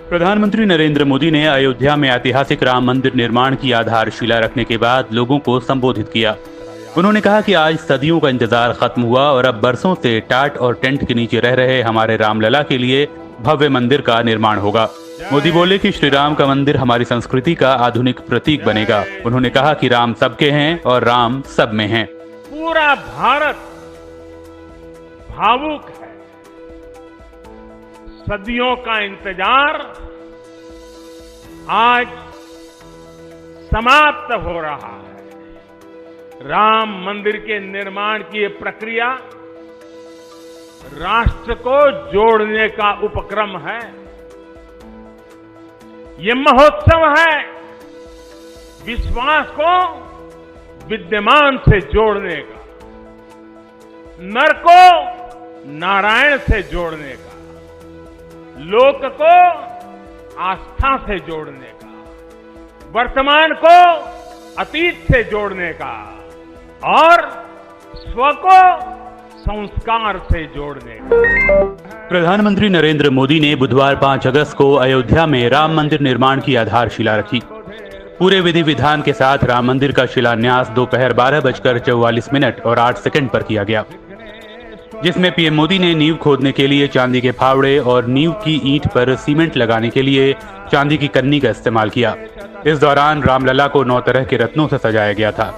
प्रधानमंत्री नरेंद्र मोदी ने अयोध्या में ऐतिहासिक राम मंदिर निर्माण की आधारशिला रखने के बाद लोगों को संबोधित किया। उन्होंने कहा कि आज सदियों का इंतजार खत्म हुआ और अब बरसों से टाट और टेंट के नीचे रह रहे हमारे रामलला के लिए भव्य मंदिर का निर्माण होगा। मोदी बोले कि श्री राम का मंदिर हमारी संस्कृति का आधुनिक प्रतीक बनेगा। उन्होंने कहा कि राम सबके हैं और राम सब में हैं। पूरा भारत भावुक है। सदियों का इंतजार आज समाप्त हो रहा है। राम मंदिर के निर्माण की ये प्रक्रिया राष्ट्र को जोड़ने का उपक्रम है। ये महोत्सव है विश्वास को विद्यमान से जोड़ने का, नर को नारायण से जोड़ने का, लोक को आस्था से जोड़ने का, वर्तमान को अतीत से जोड़ने का और स्व को संस्कार से जोड़ने का। प्रधानमंत्री नरेंद्र मोदी ने बुधवार 5 अगस्त को अयोध्या में राम मंदिर निर्माण की आधारशिला रखी। पूरे विधि विधान के साथ राम मंदिर का शिलान्यास दोपहर 12:44 और 8 सेकंड पर किया गया, जिसमें पीएम मोदी ने नींव खोदने के लिए चांदी के फावड़े और नींव की ईंट पर सीमेंट लगाने के लिए चांदी की कन्नी का इस्तेमाल किया। इस दौरान रामलला को 9 तरह के रत्नों से सजाया गया था।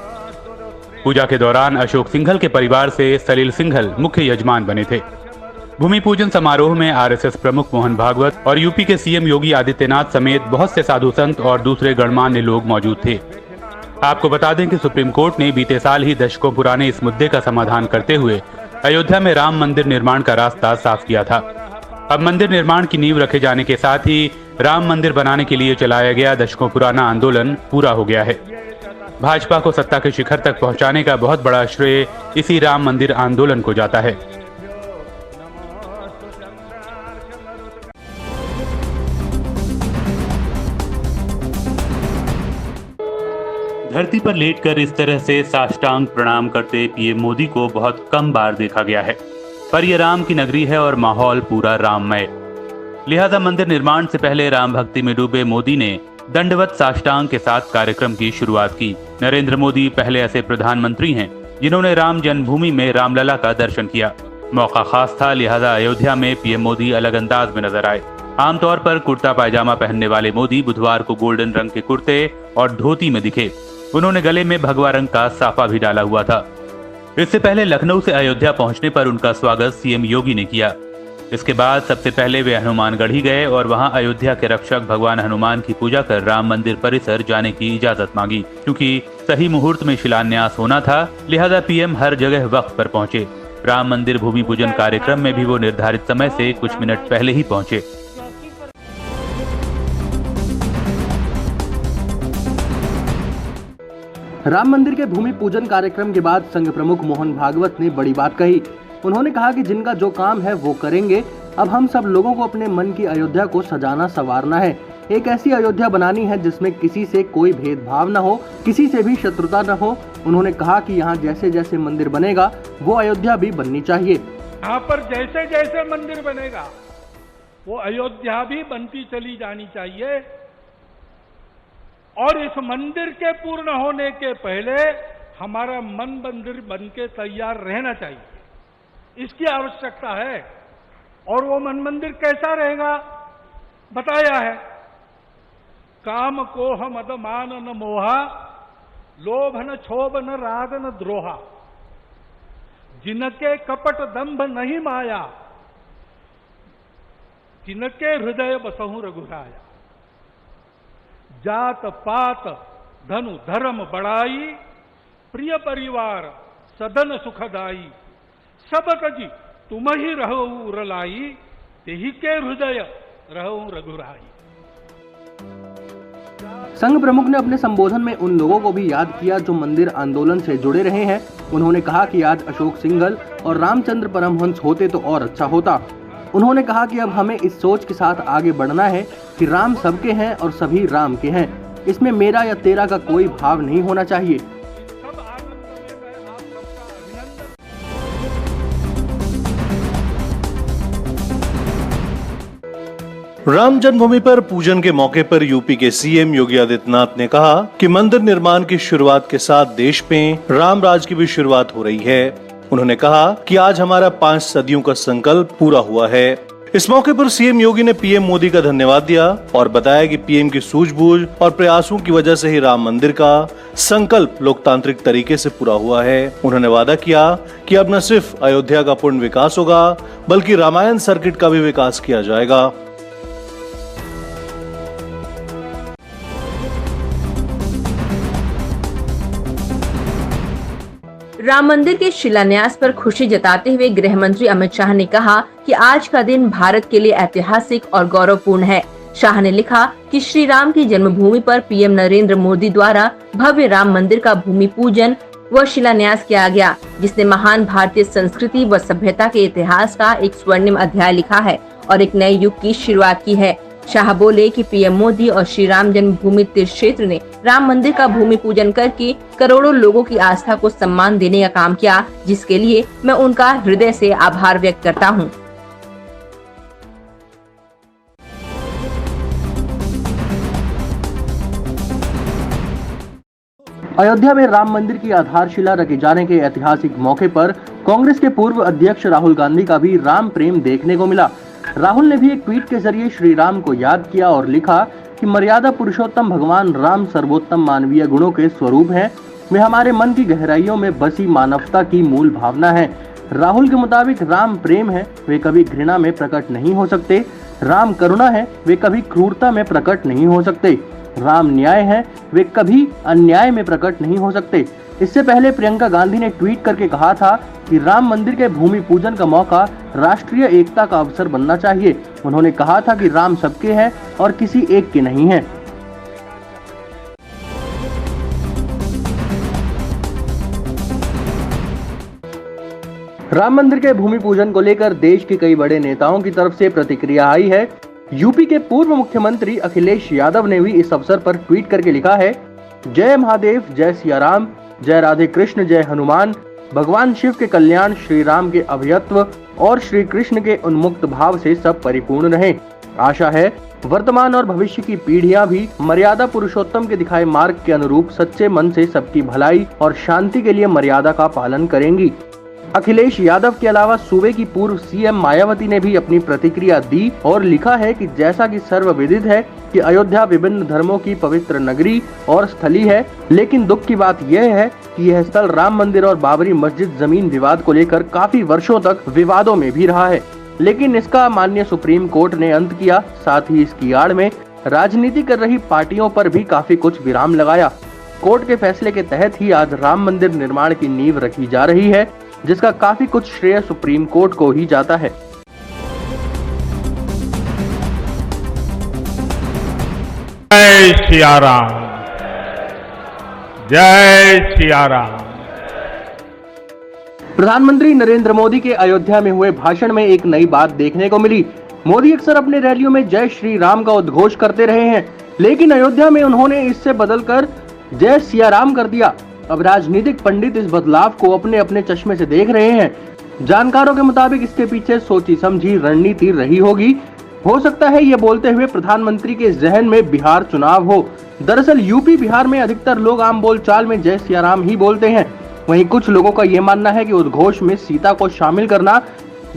पूजा के दौरान अशोक सिंघल के परिवार से सलील सिंघल मुख्य यजमान बने थे। भूमि पूजन समारोह में आरएसएस प्रमुख मोहन भागवत और यूपी के सीएम योगी आदित्यनाथ समेत बहुत से साधु संत और दूसरे गणमान्य लोग मौजूद थे। आपको बता दें कि सुप्रीम कोर्ट ने बीते साल ही दशकों पुराने इस मुद्दे का समाधान करते हुए अयोध्या में राम मंदिर निर्माण का रास्ता साफ किया था। अब मंदिर निर्माण की नींव रखे जाने के साथ ही राम मंदिर बनाने के लिए चलाया गया दशकों पुराना आंदोलन पूरा हो गया है। भाजपा को सत्ता के शिखर तक पहुंचाने का बहुत बड़ा श्रेय इसी राम मंदिर आंदोलन को जाता है। धरती पर लेटकर इस तरह से साष्टांग प्रणाम करते पीएम मोदी को बहुत कम बार देखा गया है, पर यह राम की नगरी है और माहौल पूरा राममय। लिहाजा मंदिर निर्माण से पहले राम भक्ति में डूबे मोदी ने दंडवत साष्टांग के साथ कार्यक्रम की शुरुआत की। नरेंद्र मोदी पहले ऐसे प्रधानमंत्री हैं जिन्होंने राम जन्मभूमि में रामलला का दर्शन किया। मौका खास था, लिहाजा अयोध्या में पीएम मोदी अलग अंदाज में नजर आए। आमतौर पर कुर्ता पायजामा पहनने वाले मोदी बुधवार को गोल्डन रंग के कुर्ते और धोती में दिखे। उन्होंने गले में भगवा रंग का साफा भी डाला हुआ था। इससे पहले लखनऊ से अयोध्या पहुंचने पर उनका स्वागत सीएम योगी ने किया। इसके बाद सबसे पहले वे हनुमानगढ़ी गए और वहां अयोध्या के रक्षक भगवान हनुमान की पूजा कर राम मंदिर परिसर जाने की इजाजत मांगी। क्योंकि सही मुहूर्त में शिलान्यास होना था, लिहाजा पीएम हर जगह वक्त पर पहुंचे। राम मंदिर भूमि पूजन कार्यक्रम में भी वो निर्धारित समय से कुछ मिनट पहले ही पहुंचे। राम मंदिर के भूमि पूजन कार्यक्रम के बाद संघ प्रमुख मोहन भागवत ने बड़ी बात कही। उन्होंने कहा कि जिनका जो काम है वो करेंगे। अब हम सब लोगों को अपने मन की अयोध्या को सजाना संवारना है। एक ऐसी अयोध्या बनानी है जिसमें किसी से कोई भेदभाव न हो, किसी से भी शत्रुता न हो। उन्होंने कहा कि यहाँ जैसे जैसे मंदिर बनेगा वो अयोध्या भी बननी चाहिए। यहाँ पर जैसे जैसे मंदिर बनेगा वो अयोध्या भी बनती चली जानी चाहिए। और इस मंदिर के पूर्ण होने के पहले हमारा मन मंदिर बन के तैयार रहना चाहिए, इसकी आवश्यकता है। और वो मन मंदिर कैसा रहेगा बताया है। काम कोह मद मान न मोहा, लोभ न क्षोभ न राग न द्रोहा, जिनके कपट दंभ नहीं माया, जिनके हृदय बसहु रघुराया। जात पात धनु धर्म बढ़ाई, प्रिय परिवार सदन सुखदाई, सब कजी तुम ही रहो रलाई, तेहि के हृदय रहो रघुराई। संघ प्रमुख ने अपने संबोधन में उन लोगों को भी याद किया जो मंदिर आंदोलन से जुड़े रहे हैं। उन्होंने कहा कि आज अशोक सिंघल और रामचंद्र परमहंस होते तो और अच्छा होता। उन्होंने कहा कि अब हमें इस सोच के साथ आगे बढ़ना है कि राम सबके हैं और सभी राम के हैं। इसमें मेरा या तेरा का कोई भाव नहीं होना चाहिए। सब आनंद में मैं आप सबका अभिनंदन। राम जन्मभूमि पर पूजन के मौके पर यूपी के सीएम योगी आदित्यनाथ ने कहा कि मंदिर निर्माण की शुरुआत के साथ देश में राम राज की भी शुरुआत हो रही है। उन्होंने कहा कि आज हमारा 5 सदियों का संकल्प पूरा हुआ है। इस मौके पर सीएम योगी ने पीएम मोदी का धन्यवाद दिया और बताया कि पीएम की सूझबूझ और प्रयासों की वजह से ही राम मंदिर का संकल्प लोकतांत्रिक तरीके से पूरा हुआ है। उन्होंने वादा किया कि अब न सिर्फ अयोध्या का पूर्ण विकास होगा बल्कि रामायण सर्किट का भी विकास किया जाएगा। राम मंदिर के शिलान्यास पर खुशी जताते हुए गृह मंत्री अमित शाह ने कहा कि आज का दिन भारत के लिए ऐतिहासिक और गौरवपूर्ण है। शाह ने लिखा कि श्री राम की जन्मभूमि पर पीएम नरेंद्र मोदी द्वारा भव्य राम मंदिर का भूमि पूजन व शिलान्यास किया गया, जिसने महान भारतीय संस्कृति व सभ्यता के इतिहास का एक स्वर्णिम अध्याय लिखा है और एक नए युग की शुरुआत की है। शाह बोले कि पीएम मोदी और श्री राम जन्मभूमि तीर्थ क्षेत्र ने राम मंदिर का भूमि पूजन करके करोड़ों लोगों की आस्था को सम्मान देने का काम किया, जिसके लिए मैं उनका हृदय से आभार व्यक्त करता हूं। अयोध्या में राम मंदिर की आधारशिला रखे जाने के ऐतिहासिक मौके पर कांग्रेस के पूर्व अध्यक्ष राहुल गांधी का भी राम प्रेम देखने को मिला। राहुल ने भी एक ट्वीट के जरिए श्री राम को याद किया और लिखा कि मर्यादा पुरुषोत्तम भगवान राम सर्वोत्तम मानवीय गुणों के स्वरूप हैं। वे हमारे मन की गहराइयों में बसी मानवता की मूल भावना है। राहुल के मुताबिक राम प्रेम है, वे कभी घृणा में प्रकट नहीं हो सकते। राम करुणा है, वे कभी क्रूरता में प्रकट नहीं हो सकते। राम न्याय है, वे कभी अन्याय में प्रकट नहीं हो सकते। इससे पहले प्रियंका गांधी ने ट्वीट करके कहा था कि राम मंदिर के भूमि पूजन का मौका राष्ट्रीय एकता का अवसर बनना चाहिए। उन्होंने कहा था कि राम सबके हैं और किसी एक के नहीं है। राम मंदिर के भूमि पूजन को लेकर देश के कई बड़े नेताओं की तरफ से प्रतिक्रिया आई है। यूपी के पूर्व मुख्यमंत्री अखिलेश यादव ने भी इस अवसर पर ट्वीट करके लिखा है, जय महादेव, जय सिया राम, जय राधे कृष्ण, जय हनुमान। भगवान शिव के कल्याण, श्री राम के अभयत्व और श्री कृष्ण के उन्मुक्त भाव से सब परिपूर्ण रहे। आशा है वर्तमान और भविष्य की पीढ़ियां भी मर्यादा पुरुषोत्तम के दिखाए मार्ग के अनुरूप सच्चे मन से सबकी भलाई और शांति के लिए मर्यादा का पालन करेंगी। अखिलेश यादव के अलावा सूबे की पूर्व सीएम मायावती ने भी अपनी प्रतिक्रिया दी और लिखा है कि जैसा कि सर्वविदित है कि अयोध्या विभिन्न धर्मों की पवित्र नगरी और स्थली है, लेकिन दुख की बात यह है कि यह स्थल राम मंदिर और बाबरी मस्जिद जमीन विवाद को लेकर काफी वर्षों तक विवादों में भी रहा है, लेकिन इसका माननीय सुप्रीम कोर्ट ने अंत किया। साथ ही इसकी आड़ में राजनीति कर रही पार्टियों पर भी काफी कुछ विराम लगाया। कोर्ट के फैसले के तहत ही आज राम मंदिर निर्माण की नींव रखी जा रही है, जिसका काफी कुछ श्रेय सुप्रीम कोर्ट को ही जाता है। जय सिया राम, जय सिया राम। प्रधानमंत्री नरेंद्र मोदी के अयोध्या में हुए भाषण में एक नई बात देखने को मिली। मोदी अक्सर अपने रैलियों में जय श्री राम का उद्घोष करते रहे हैं, लेकिन अयोध्या में उन्होंने इससे बदलकर जय सिया राम कर दिया। अब राजनीतिक पंडित इस बदलाव को अपने अपने चश्मे से देख रहे हैं। जानकारों के मुताबिक इसके पीछे सोची समझी रणनीति रही होगी। हो सकता है ये बोलते हुए प्रधानमंत्री के जहन में बिहार चुनाव हो। दरअसल यूपी बिहार में अधिकतर लोग आम बोलचाल में जय सिया राम ही बोलते हैं। वहीं कुछ लोगों का ये मानना है कि उद्घोष में सीता को शामिल करना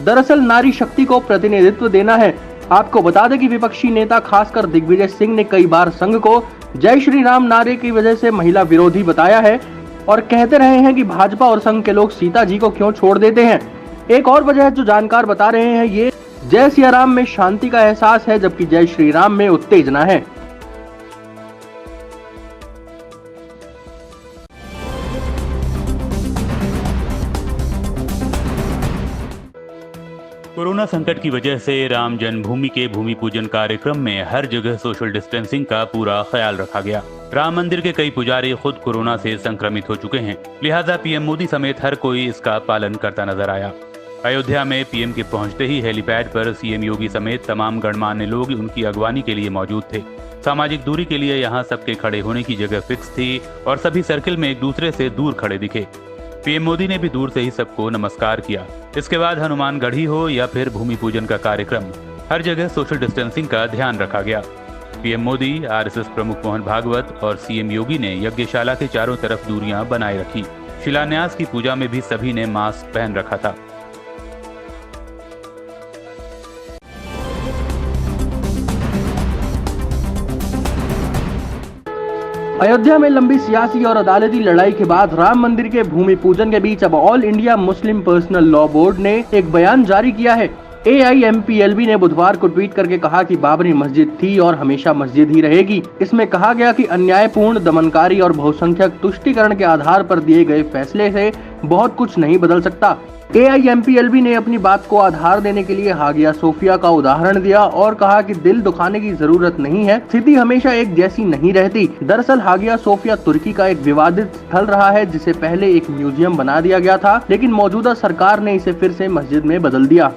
दरअसल नारी शक्ति को प्रतिनिधित्व देना है। आपको बता दें कि विपक्षी नेता खासकर दिग्विजय सिंह ने कई बार संघ को जय श्री राम नारे की वजह से महिला विरोधी बताया है और कहते रहे हैं कि भाजपा और संघ के लोग सीता जी को क्यों छोड़ देते हैं। एक और वजह जो जानकार बता रहे हैं, ये जय सिया राम में शांति का एहसास है, जबकि जय श्री राम में उत्तेजना है। कोरोना संकट की वजह से राम जन्मभूमि के भूमि पूजन कार्यक्रम में हर जगह सोशल डिस्टेंसिंग का पूरा ख्याल रखा गया। राम मंदिर के कई पुजारी खुद कोरोना से संक्रमित हो चुके हैं, लिहाजा पीएम मोदी समेत हर कोई इसका पालन करता नजर आया। अयोध्या में पीएम के पहुंचते ही हेलीपैड पर सीएम योगी समेत तमाम गणमान्य लोग उनकी अगवानी के लिए मौजूद थे। सामाजिक दूरी के लिए यहां सबके खड़े होने की जगह फिक्स थी और सभी सर्किल में एक दूसरे से दूर खड़े दिखे। पीएम मोदी ने भी दूर से ही सबको नमस्कार किया। इसके बाद हनुमानगढ़ी हो या फिर भूमि पूजन का कार्यक्रम, हर जगह सोशल डिस्टेंसिंग का ध्यान रखा गया। पीएम मोदी, आरएसएस प्रमुख मोहन भागवत और सीएम योगी ने यज्ञशाला के चारों तरफ दूरियां बनाए रखी। शिलान्यास की पूजा में भी सभी ने मास्क पहन रखा था। अयोध्या में लंबी सियासी और अदालती लड़ाई के बाद राम मंदिर के भूमि पूजन के बीच अब all India Muslim personal law board ने एक बयान जारी किया है। AIMPLB ने बुधवार को ट्वीट करके कहा कि बाबरी मस्जिद थी और हमेशा मस्जिद ही रहेगी। इसमें कहा गया कि अन्यायपूर्ण, दमनकारी और बहुसंख्यक तुष्टीकरण के आधार पर दिए गए फैसले से बहुत कुछ नहीं बदल सकता। AIMPLB ने अपनी बात को आधार देने के लिए हागिया सोफिया का उदाहरण दिया और कहा कि दिल दुखाने की जरूरत नहीं है, स्थिति हमेशा एक जैसी नहीं रहती। दरअसल हागिया सोफिया तुर्की का एक विवादित स्थल रहा है, जिसे पहले एक म्यूजियम बना दिया गया था, लेकिन मौजूदा सरकार ने इसे फिर से मस्जिद में बदल दिया।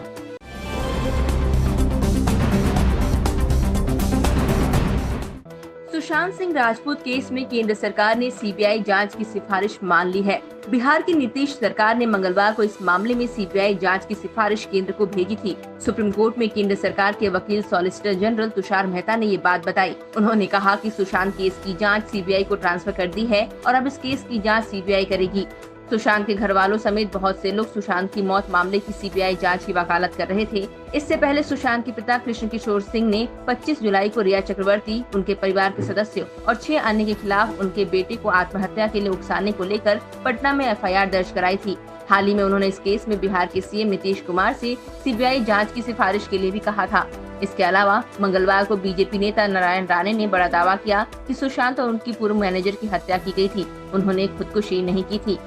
सुशांत सिंह राजपूत केस में केंद्र सरकार ने CBI जांच की सिफारिश मान ली है। बिहार की नीतीश सरकार ने मंगलवार को इस मामले में CBI जांच की सिफारिश केंद्र को भेजी थी। सुप्रीम कोर्ट में केंद्र सरकार के वकील सॉलिसिटर जनरल तुषार मेहता ने ये बात बताई। उन्होंने कहा कि सुशांत केस की जांच CBI को ट्रांसफर कर दी है और अब इस केस की जांच CBI करेगी। सुशांत के घर वालों समेत बहुत से लोग सुशांत की मौत मामले की CBI जांच की वकालत कर रहे थे। इससे पहले सुशांत के पिता कृष्ण किशोर सिंह ने 25 जुलाई को रिया चक्रवर्ती, उनके परिवार के सदस्यों और 6 अन्य के खिलाफ उनके बेटे को आत्महत्या के लिए उकसाने को लेकर पटना में FIR दर्ज कराई थी। हाल ही में उन्होंने इस केस में बिहार के CM नीतीश कुमार से CBI जांच की सिफारिश के लिए भी कहा था। इसके अलावा मंगलवार को BJP नेता नारायण राणे ने बड़ा दावा किया कि सुशांत और उनकी पूर्व मैनेजर की हत्या की गई थी। उन्होंने खुदकुशी नहीं की थी।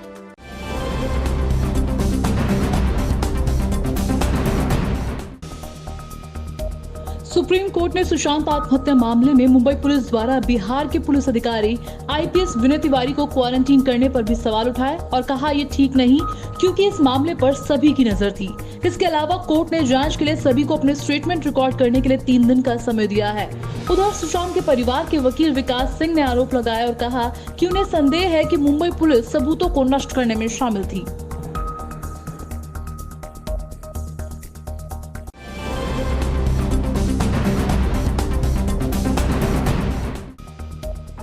सुप्रीम कोर्ट ने सुशांत आत्महत्या मामले में मुंबई पुलिस द्वारा बिहार के पुलिस अधिकारी IPS विनय तिवारी को क्वारंटीन करने पर भी सवाल उठाए और कहा ये ठीक नहीं, क्योंकि इस मामले पर सभी की नजर थी। इसके अलावा कोर्ट ने जांच के लिए सभी को अपने स्टेटमेंट रिकॉर्ड करने के लिए 3 दिन का समय दिया है। उधर सुशांत के परिवार के वकील विकास सिंह ने आरोप लगाया और कहा कि उन्हें संदेह है कि मुंबई पुलिस सबूतों को नष्ट करने में शामिल थी।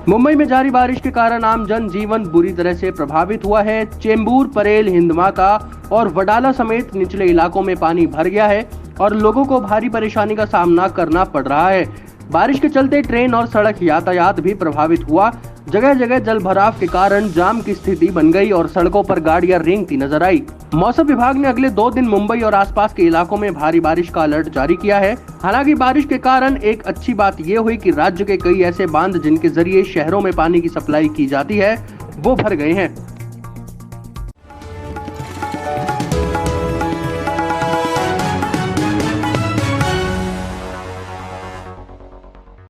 मुंबई में जारी बारिश के कारण आम जन जीवन बुरी तरह से प्रभावित हुआ है। चेंबूर, परेल, हिंदमाता और वडाला समेत निचले इलाकों में पानी भर गया है और लोगों को भारी परेशानी का सामना करना पड़ रहा है। बारिश के चलते ट्रेन और सड़क यातायात भी प्रभावित हुआ। जगह जगह जल भराव के कारण जाम की स्थिति बन गई और सड़कों पर गाड़ियां रेंगती नजर आई। मौसम विभाग ने अगले 2 दिन मुंबई और आसपास के इलाकों में भारी बारिश का अलर्ट जारी किया है। हालांकि बारिश के कारण एक अच्छी बात ये हुई कि राज्य के कई ऐसे बांध जिनके जरिए शहरों में पानी की सप्लाई की जाती है, वो भर गए हैं।